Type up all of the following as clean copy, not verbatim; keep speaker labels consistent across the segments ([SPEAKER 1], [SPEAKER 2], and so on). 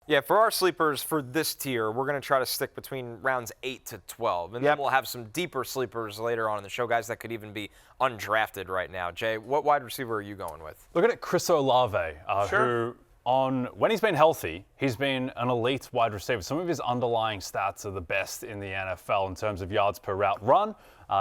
[SPEAKER 1] Yeah, for our sleepers for this tier, we're going to try to stick between rounds 8 to 12. And then we'll have some deeper sleepers later on in the show, guys that could even be undrafted right now. Jay, what wide receiver are you going with?
[SPEAKER 2] Looking at Cris Olave, who when he's been healthy, he's been an elite wide receiver. Some of his underlying stats are the best in the NFL in terms of yards per route run.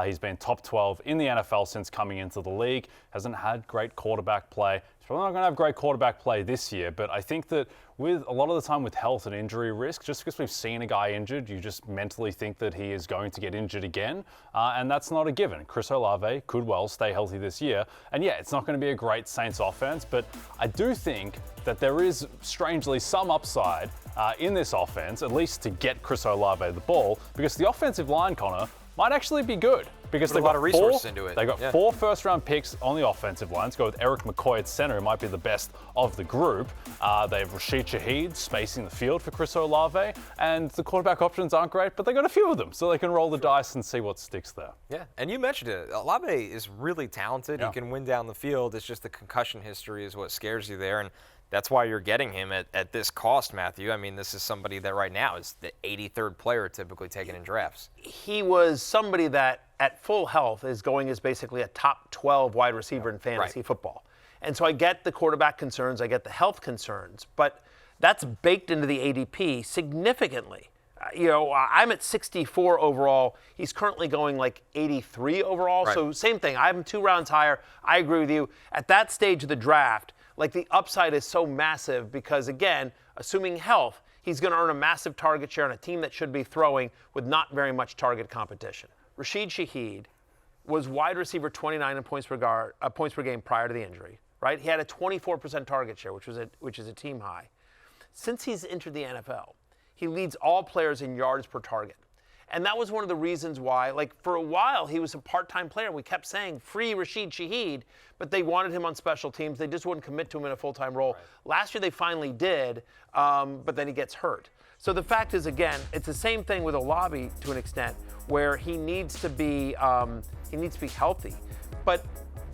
[SPEAKER 2] He's been top 12 in the NFL since coming into the league. Hasn't had great quarterback play. He's probably not going to have great quarterback play this year, but I think that with a lot of the time with health and injury risk, just because we've seen a guy injured, you just mentally think that he is going to get injured again, and that's not a given. Cris Olave could well stay healthy this year, and yeah, it's not going to be a great Saints offense, but I do think that there is strangely some upside in this offense, at least to get Cris Olave the ball, because the offensive line, Connor, might actually be good because they've got a lot of resources into it. They've got 4 first-round picks on the offensive line. Let's go with Eric McCoy at center, who might be the best of the group. They have Rashid Shaheed spacing the field for Cris Olave, and the quarterback options aren't great, but they got a few of them, so they can roll the dice and see what sticks there.
[SPEAKER 1] Yeah, and you mentioned it. Olave is really talented. He can win down the field. It's just the concussion history is what scares you there, and that's why you're getting him at this cost, Matthew. I mean, this is somebody that right now is the 83rd player typically taken in drafts.
[SPEAKER 3] He was somebody that, at full health, is going as basically a top 12 wide receiver in fantasy football. And so I get the quarterback concerns, I get the health concerns, but that's baked into the ADP significantly. I'm at 64 overall. He's currently going like 83 overall. Right. So same thing. I'm 2 rounds higher. I agree with you. At that stage of the draft, like the upside is so massive because, again, assuming health, he's going to earn a massive target share on a team that should be throwing with not very much target competition. Rashid Shaheed was wide receiver 29 in points per game prior to the injury, right? He had a 24% target share, which is a team high. Since he's entered the NFL, he leads all players in yards per target. And that was one of the reasons why, like, for a while, he was a part-time player. We kept saying, free Rashid Shaheed, but they wanted him on special teams. They just wouldn't commit to him in a full-time role. Right. Last year, they finally did, but then he gets hurt. So the fact is, again, it's the same thing with Olave to an extent, where he needs to be healthy. But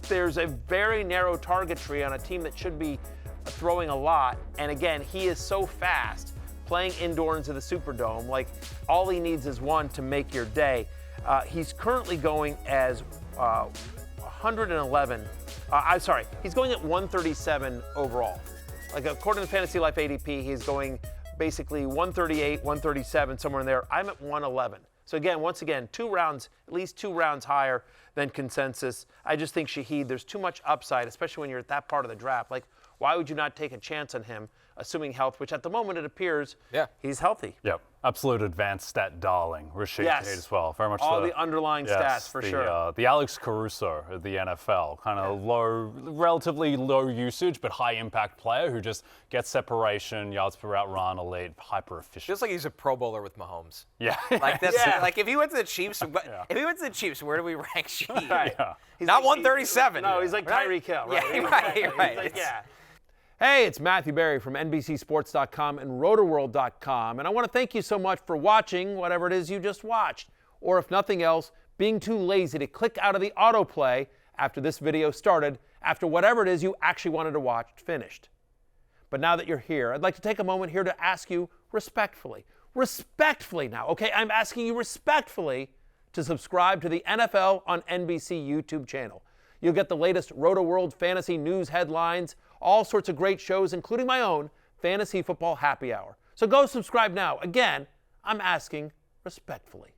[SPEAKER 3] there's a very narrow target tree on a team that should be throwing a lot. And again, he is so fast. Playing indoors into the Superdome, like all he needs is one to make your day. He's currently going as 111. He's going at 137 overall. Like according to Fantasy Life ADP, he's going basically 138, 137, somewhere in there. I'm at 111. So again, once again, at least 2 rounds higher than consensus. I just think Shaheed, there's too much upside, especially when you're at that part of the draft. Like, why would you not take a chance on him, assuming health, which at the moment it appears he's healthy.
[SPEAKER 2] Yep. Absolute advanced stat darling, Rashid Shaheed as well. Very much
[SPEAKER 3] all the underlying stats for sure.
[SPEAKER 2] The Alex Caruso of the NFL, kind of relatively low usage, but high impact player who just gets separation, yards per route run, elite, hyper efficient.
[SPEAKER 1] Feels like he's a Pro Bowler with Mahomes.
[SPEAKER 2] Yeah.
[SPEAKER 1] Like that's like if he went to the Chiefs, where do we rank Shaheed?
[SPEAKER 3] Right.
[SPEAKER 1] He's not 137.
[SPEAKER 3] No, he's like Tyreek Hill.
[SPEAKER 1] Right? Yeah, right.
[SPEAKER 3] Hey, it's Matthew Berry from NBCSports.com and Rotoworld.com, and I want to thank you so much for watching whatever it is you just watched, or if nothing else, being too lazy to click out of the autoplay after this video started, after whatever it is you actually wanted to watch finished. But now that you're here, I'd like to take a moment here to ask you respectfully now, okay? I'm asking you respectfully to subscribe to the NFL on NBC YouTube channel. You'll get the latest Roto-World fantasy news headlines, all sorts of great shows, including my own Fantasy Football Happy Hour. So go subscribe now. Again, I'm asking respectfully.